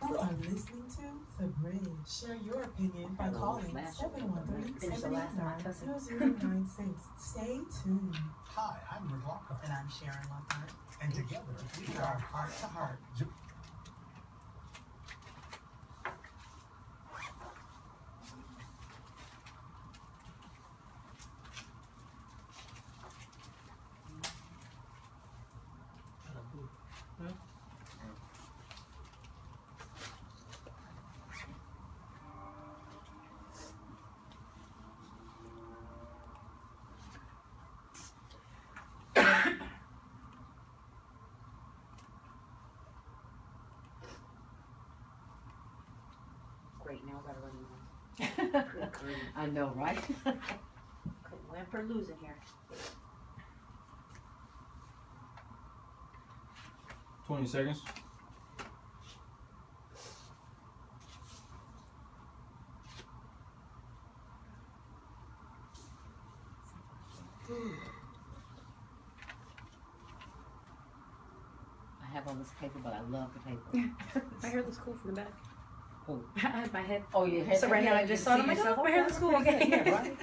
You are listening to The Bridge. Share your opinion by calling 713-789-0096. Stay tuned. Hi, I'm Rick Lockhart. And I'm Sharon Lockhart. And together, we are Heart to Heart. Great, now I gotta run. I know, right? Couldn't win for losing here. 20 seconds. all this paper, but I love the paper. My hair looks cool from the back. Oh. I had my head. Oh, your hair. So right now I just saw it. I'm like, oh, my hair looks cool. Okay. Yeah, right.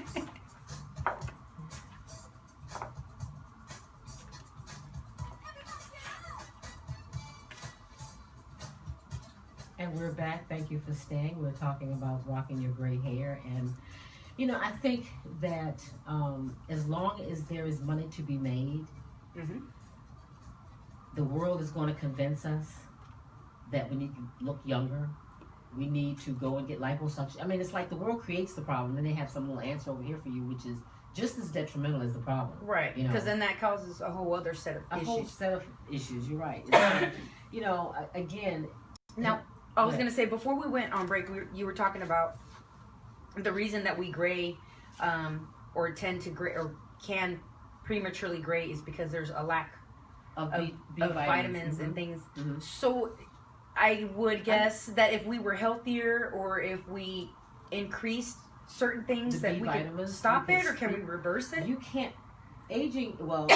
And we're back. Thank you for staying. We're talking about rocking your gray hair. And, you know, I think that as long as there is money to be made, Mm-hmm. the world is going to convince us that we need to look younger. We need to go and get liposuction. I mean, it's like the world creates the problem, and they have some little answer over here for you, which is just as detrimental as the problem. Right. You know? Because then that causes a whole other set of A issues. whole set of issues. You're right. It's, you know, again. Now, I was going to say, before we went on break, you were talking about the reason that we gray or tend to gray or can prematurely gray is because there's a lack of vitamins mm-hmm. and things. Mm-hmm. So I would guess that if we were healthier or if we increased certain things The that B we vitamins, could stop we it, could or can we reverse it? You can't. Aging, well,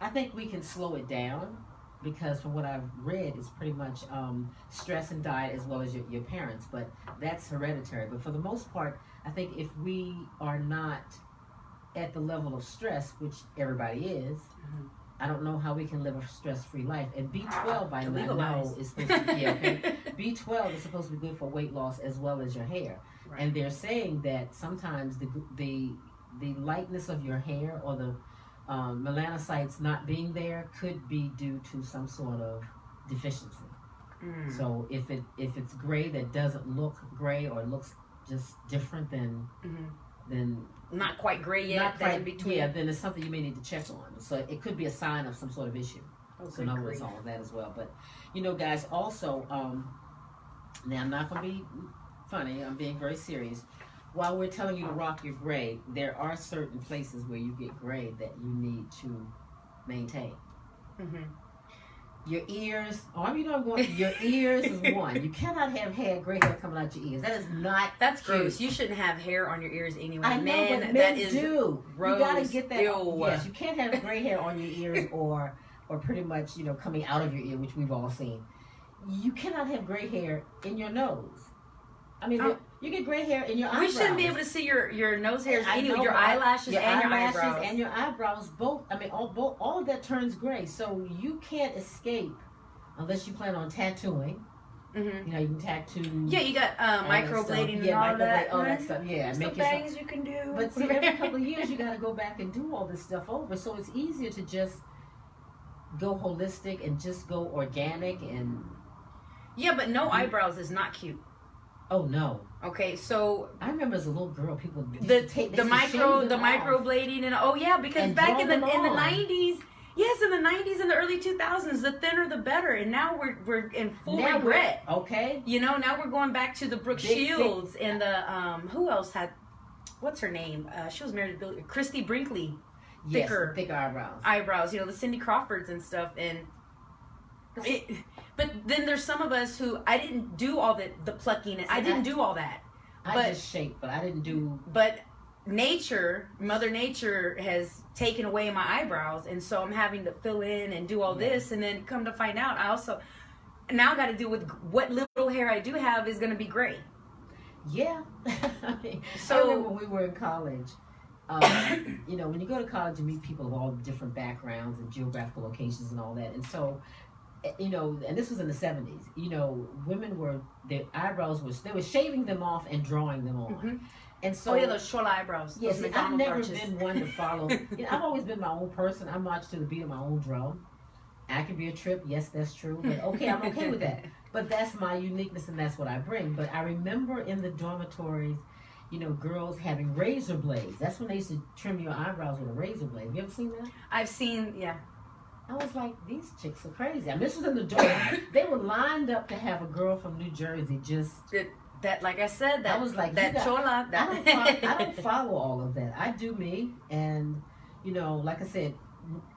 I think we can slow it down because from what I've read, it's pretty much stress and diet as well as your parents, but that's hereditary. But for the most part, I think if we are not at the level of stress, which everybody is, Mhm. I don't know how we can live a stress-free life. And B12 vitamin, I know, Legalize. is supposed to be okay. B12 is supposed to be good for weight loss as well as your hair. Right. And they're saying that sometimes the lightness of your hair or the melanocytes not being there could be due to some sort of deficiency. Mm. So if it's gray that doesn't look gray or looks just different than Mhm. then Not quite gray yet. not that quite, in between. yeah, then it's something you may need to check on. So it could be a sign of some sort of issue. Oh, So good in other grief. words, all of that as well. But you know, guys, also now I'm not going to be funny. I'm being very serious. While we're telling you to rock your gray, there are certain places where you get gray that you need to maintain. Mhm. Your ears, your ears is one. You cannot have gray hair coming out your ears. That is not That's cute. gross. You shouldn't have hair on your ears anyway. I know, men, but men that is do. gross. You gotta get that. Ew. Yes, you can't have gray hair on your ears or pretty much, you know, coming out of your ear, which we've all seen. You cannot have gray hair in your nose. I mean, Oh. you get gray hair in your We eyebrows. shouldn't be able to see your nose hairs I anyway. know, Your but eyelashes and your eyelashes eyebrows. and your eyebrows both. I mean, all of that turns gray. So you can't escape unless you plan on tattooing. Mhm. You know, you can tattoo. Yeah, you got all that microblading stuff. and all that. all that stuff. Yeah, There's make some yourself. things you can do. But see, every couple of years you got to go back and do all this stuff over. So it's easier to just go holistic and just go organic and. Yeah, but no eyebrows is not cute. Oh no! Okay, so I remember as a little girl, people used the to take, they the used to shave micro them the off. microblading and oh yeah, because And back draw in the them on. 90s, yes, in the 90s and the early 2000s, the thinner the better, and now we're in full Now regret. Okay. You know, now we're going back to the Brooke Big Shields and the who else had what's her name? She was married to Billy Christy Brinkley. Yes, Thicker thicker eyebrows, you know, the Cindy Crawfords and stuff, and but then there's some of us who I didn't do all the plucking and I didn't do all that. I just shaped, but I didn't do. But Mother Nature has taken away my eyebrows, and so I'm having to fill in and do all this, and then come to find out, I also now got to deal with what little hair I do have is going to be gray. Yeah. So- I remember when we were in college. You know, when you go to college, you meet people of all different backgrounds and geographical locations and all that, and so. You know, and this was in the 70s. You know, women their eyebrows they were shaving them off and drawing them on. Mhm. And so, Oh yeah, those short eyebrows. yes, those I've McDonald's never arches. been one to follow. You know, I've always been my own person. I march to the beat of my own drum. I can be a trip, yes, that's true. But okay, I'm okay with that. But that's my uniqueness and that's what I bring. But I remember in the dormitories, you know, girls having razor blades. That's when they used to trim your eyebrows with a razor blade. Have you ever seen that? I've seen, yeah. I was like, these chicks are crazy. I mean, this was in the door. They were lined up to have a girl from New Jersey just. That, like I said, that I was like, that you got- chola. I don't follow all of that. I do me, and you know, like I said,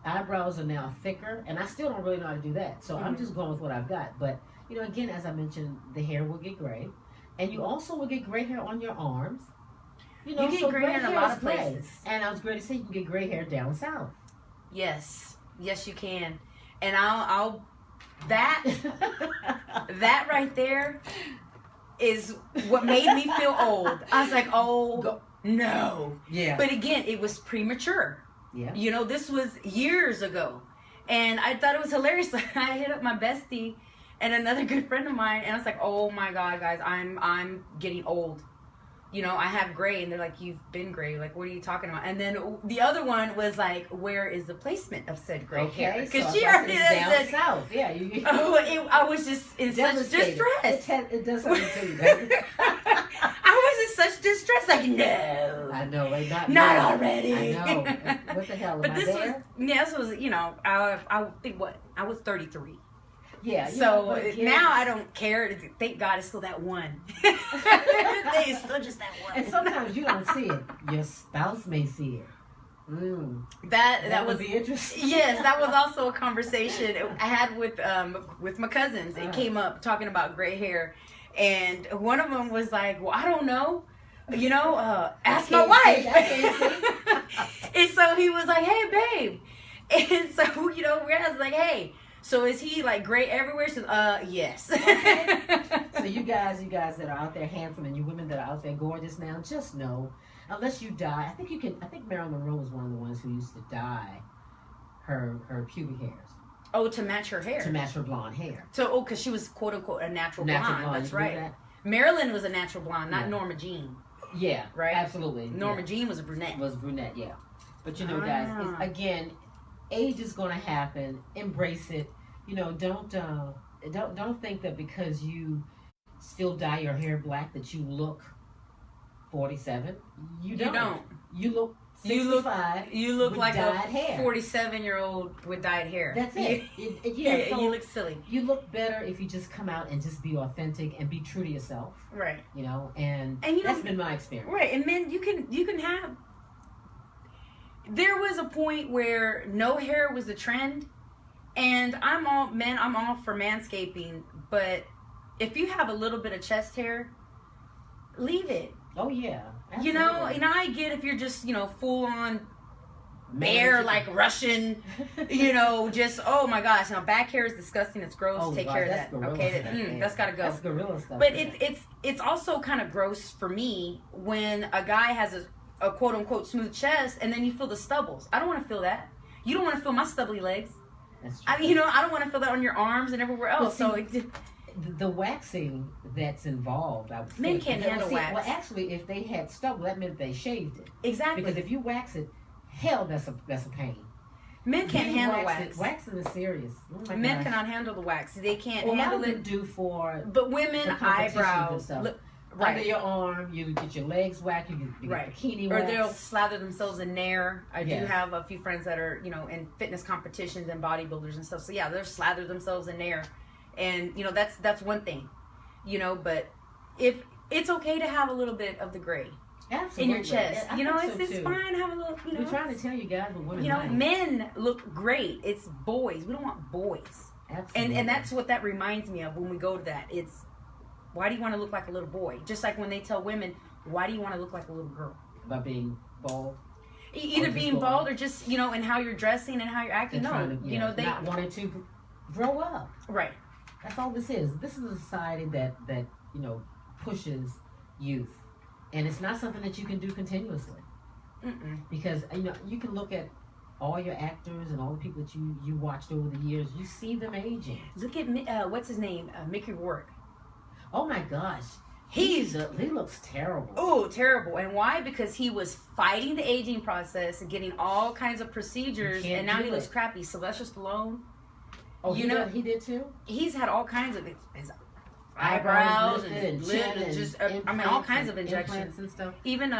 eyebrows are now thicker, and I still don't really know how to do that. So I'm Mhm. just going with what I've got. But you know, again, as I mentioned, the hair will get gray, and you also will get gray hair on your arms. You know, You get so gray hair in a lot is of gray. places. And I was great to say you can get gray hair down south. Yes, you can, and I'll that right there is what made me feel old. I was like, oh no. Yeah. But again, it was premature. Yeah. You know, this was years ago. And I thought it was hilarious. I hit up my bestie and another good friend of mine, and I was like, oh my God, guys, I'm getting old. You know, I have gray. And they're like, you've been gray. Like, what are you talking about? And then the other one was like, where is the placement of said gray hair? Because she already down said, south. Yeah. I was just in such distress. It does something to you, doesn't it? I was in such distress. Like, no. I know, right? Not already. I know. What the hell? Am I there? This was, you know, I think I was 33. Yeah. So now I don't care. Thank God it's still that one. It's still just that one. And sometimes you don't see it. Your spouse may see it. That would was be interesting. Yes, that was also a conversation I had with my cousins. It came up talking about gray hair, and one of them was like, "Well, I don't know. You know, ask my wife." And so he was like, "Hey, babe," and so you know, I was like, "Hey." So is he like gray everywhere? She says, yes. Okay. So you guys that are out there handsome, and you women that are out there gorgeous now, just know, unless you dye, I think Marilyn Monroe was one of the ones who used to dye her pubic hairs. Oh, to match her hair. To match her blonde hair. So, because she was quote unquote a natural blonde. That's right. That? Marilyn was a natural blonde, not Norma Jean. Yeah, right. Absolutely. Norma Jean was a brunette. Yeah. But you know, guys, again, age is going to happen. Embrace it. You know, don't think that because you still dye your hair black that you look 47. You don't. You look 65. You look with like dyed a hair. 47-year-old with dyed hair. That's it. Yeah, so you look silly. You look better if you just come out and just be authentic and be true to yourself. Right. You know, and you that's been my experience. Right, and men, you can have. There was a point where no hair was the trend. And I'm all for manscaping, but if you have a little bit of chest hair, leave it. Oh yeah. Absolutely. You know, and I get if you're just, you know, full on bare like Russian, you know, just oh my gosh, now back hair is disgusting, it's gross. Oh, take care of that. Okay, that's gotta go. That's gorilla stuff. But it's also kind of gross for me when a guy has a quote unquote smooth chest and then you feel the stubbles. I don't want to feel that. You don't want to feel my stubbly legs. I mean, you know, I don't want to feel that on your arms and everywhere else. Well, see, the waxing that's involved, I would men can't handle wax. Well, actually, if they had stubble, that meant they shaved it. Exactly. Because if you wax it, hell, that's a pain. Men can't handle wax. Waxing is serious. Oh men cannot handle the wax. They can't handle it. A lot of them do for. But women, eyebrows. Right. Under your arm, you get your legs waxed, you get bikini wax. Or they'll slather themselves in Nair. I do have a few friends that are, you know, in fitness competitions and bodybuilders and stuff. So yeah, they'll slather themselves in Nair. And, you know, that's one thing. You know, but if it's okay to have a little bit of the gray. Absolutely. In your chest. Yeah, you know, it's fine to have a little, you know. We're trying to tell you guys what women you know, like. Men look great. It's boys. We don't want boys. Absolutely. And that's what that reminds me of when we go to that. It's why do you want to look like a little boy? Just like when they tell women, why do you want to look like a little girl? By being bald? Either being bald or just, you know, and how you're dressing and how you're acting. No, you know, they not wanting to grow up. Right. That's all this is. This is a society that you know, pushes youth. And it's not something that you can do continuously. Because, you know, you can look at all your actors and all the people that you watched over the years. You see them aging. Look at, what's his name? Mickey Rourke. Oh my gosh. He looks terrible. Oh, terrible. And why? Because he was fighting the aging process and getting all kinds of procedures, and now he looks crappy. Sylvester Stallone. Oh, he did too? He's had all kinds of his eyebrows and lip and just I mean all kinds of injections and stuff. Even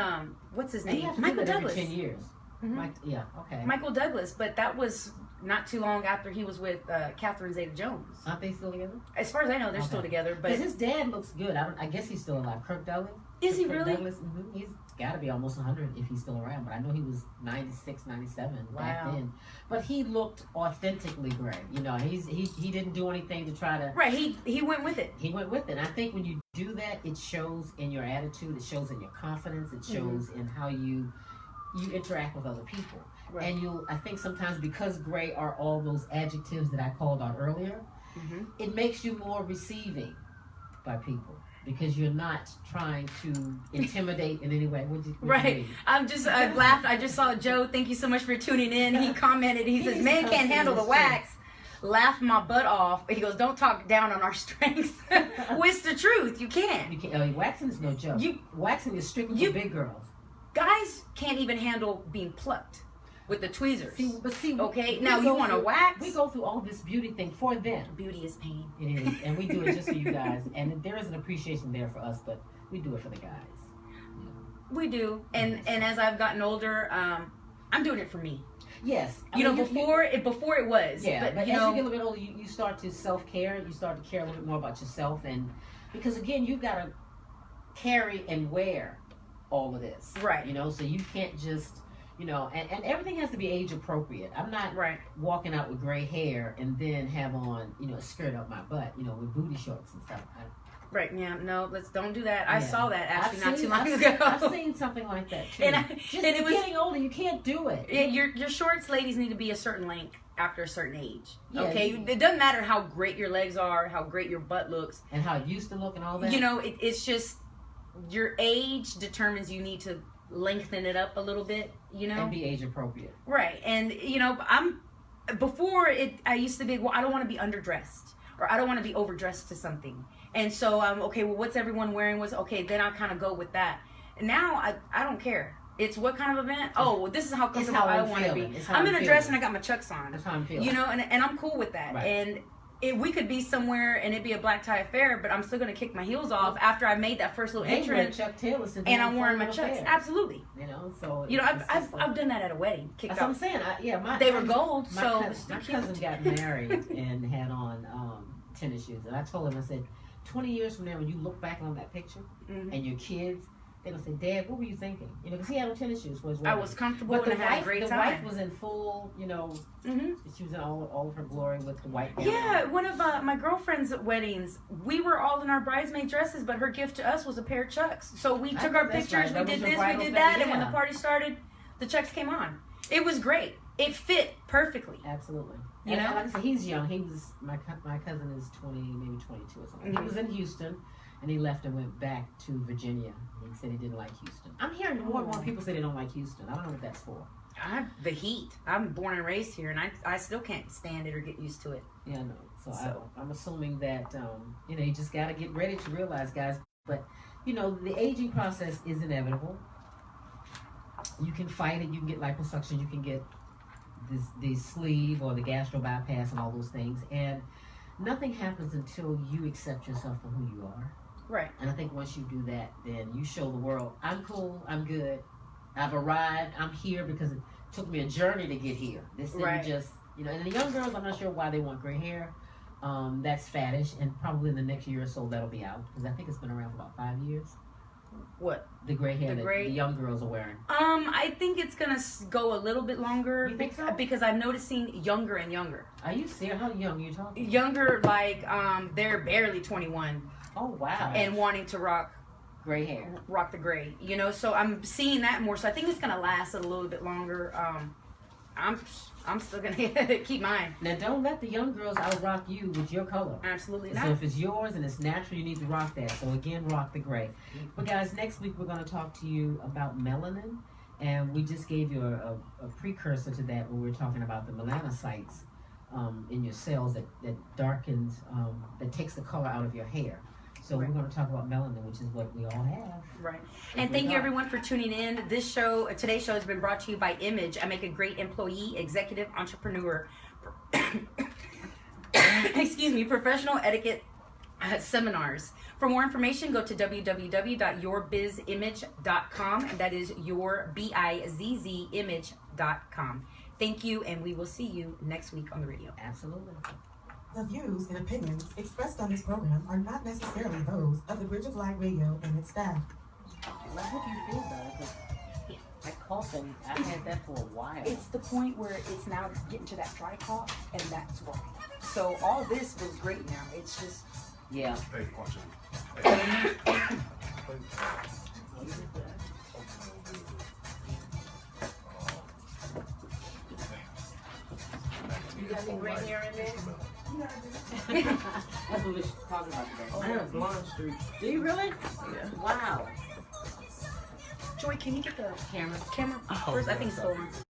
what's his name? Michael Douglas. Every 10 years. Mm-hmm. Michael Douglas, but that was not too long after he was with Catherine Zeta-Jones. Aren't they still together? As far as I know, they're still together. But his dad looks good. I guess he's still alive. Kirk Douglas. Is he really? Douglas, He's got to be almost 100 if he's still around. But I know he was 96, 97 back then. But he looked authentically gray. You know, he didn't do anything to try to. Right. He went with it. He went with it. And I think when you do that, it shows in your attitude. It shows in your confidence. It shows in how you interact with other people. Right. And I think sometimes because gray are all those adjectives that I called out earlier, it makes you more receiving by people because you're not trying to intimidate in any way. What'd you Right. mean? I laughed. I just saw Joe. Thank you so much for tuning in. He commented. He says, "Man can't handle the wax." Laughed my butt off. He goes, "Don't talk down on our strengths." Well, it's the truth. You can't. You can't. Waxing is no joke. Waxing is strictly for big girls. Guys can't even handle being plucked with the tweezers. See, okay. Now you want to wax? We go through all this beauty thing for them. Beauty is pain. It is, and we do it just for you guys. And there is an appreciation there for us, but we do it for the guys. We do, and as I've gotten older, I'm doing it for me. Yes, before it was. Yeah, but as you you get a know, little bit older, you start to self-care. You start to care a little bit more about yourself, and because again, you've got to carry and wear all of this, right? So you can't just, and everything has to be age appropriate. I'm not walking out with gray hair and then have on, a skirt up my butt, with booty shorts and stuff. Right, yeah, no, don't do that. I saw that actually not too long ago. ago. I've seen something like that too. And it was getting older, you can't do it. Yeah, your shorts, ladies, need to be a certain length after a certain age. Yeah, okay, it doesn't matter how great your legs are, how great your butt looks, and how it used to look and all that. It's just your age determines you need to lengthen it up a little bit. And be age appropriate. Right, and I used to be, well, I don't want to be underdressed or I don't want to be overdressed to something. And so okay, well, what's everyone wearing? Then I'll kind of go with that. And now I don't care. It's what kind of event? Oh, well, this is how comfortable I want to be. I'm in a dress and I got my Chucks on. That's how I'm feeling. And I'm cool with that. Right. And we could be somewhere and it'd be a black tie affair, but I'm still gonna kick my heels off after I made that first little entrance. Chuck Taylors and I'm wearing my Chucks. Absolutely. So I've done that at a wedding. That's what I'm saying. They were gold. My cousin got married and had on tennis shoes, and I told him, I said, 20 years from now, when you look back on that picture and your kids, they're gonna say, "Dad, what were you thinking?" Because he had on tennis shoes for his wedding. I was comfortable and I had a great time. The wife was in full, she was in all of her glory with the white gown. Yeah, one of my girlfriend's weddings, we were all in our bridesmaid dresses, but her gift to us was a pair of Chucks. So we took our pictures, we did this, we did that, and when the party started, the Chucks came on. It was great. It fit perfectly. Absolutely. Like I said, he's young. He was my cousin is 20, maybe 22 or something. He was in Houston, and he left and went back to Virginia. He said he didn't like Houston. I'm hearing more and more people say they don't like Houston. I don't know what that's for. The heat. I'm born and raised here, and I still can't stand it or get used to it. Yeah, I know. So I'm assuming that you just got to get ready to realize, guys. But the aging process is inevitable. You can fight it. You can get liposuction. You can get the sleeve or the gastro bypass and all those things, and nothing happens until you accept yourself for who you are. Right. And I think once you do that, then you show the world, I'm cool, I'm good, I've arrived, I'm here because it took me a journey to get here. This didn't just, and the young girls, I'm not sure why they want gray hair. That's faddish, and probably in the next year or so that'll be out, because I think it's been around for about 5 years. What? The gray hair that the young girls are wearing. I think it's gonna go a little bit longer. You think so? Because I'm noticing younger and younger. Are you serious? How young are you talking? Younger, like they're barely 21. Oh wow! And wanting to rock gray hair, rock the gray. So I'm seeing that more. So I think it's gonna last a little bit longer. I'm still gonna keep mine. Now don't let the young girls out-rock you with your color. Absolutely not. So if it's yours and it's natural, you need to rock that. So again, rock the gray. But guys, next week we're going to talk to you about melanin, and we just gave you a precursor to that when we were talking about the melanocytes in your cells that darkens, that takes the color out of your hair. So we're going to talk about melanin, which is what we all have. Right. And thank you everyone for tuning in. Today's show has been brought to you by Image. I make a great employee, executive, entrepreneur, professional etiquette seminars. For more information, go to www.yourbizimage.com, and that is yourbizimage.com. Thank you, and we will see you next week on the radio. Absolutely. The views and opinions expressed on this program are not necessarily those of the Bridge of Light Radio and its staff. I hope you feel better, because my coughing, I had that for a while. It's the point where it's now getting to that dry cough, and that's why. So all this was great now. It's just... Yeah. Hey, watch it. You got any gray hair in there? That's what we're talking about today. I have blonde streak. Do you really? Yeah. Wow. Joy, can you get the Camera. camera Oh, first? I yeah, think it's sorry. still on.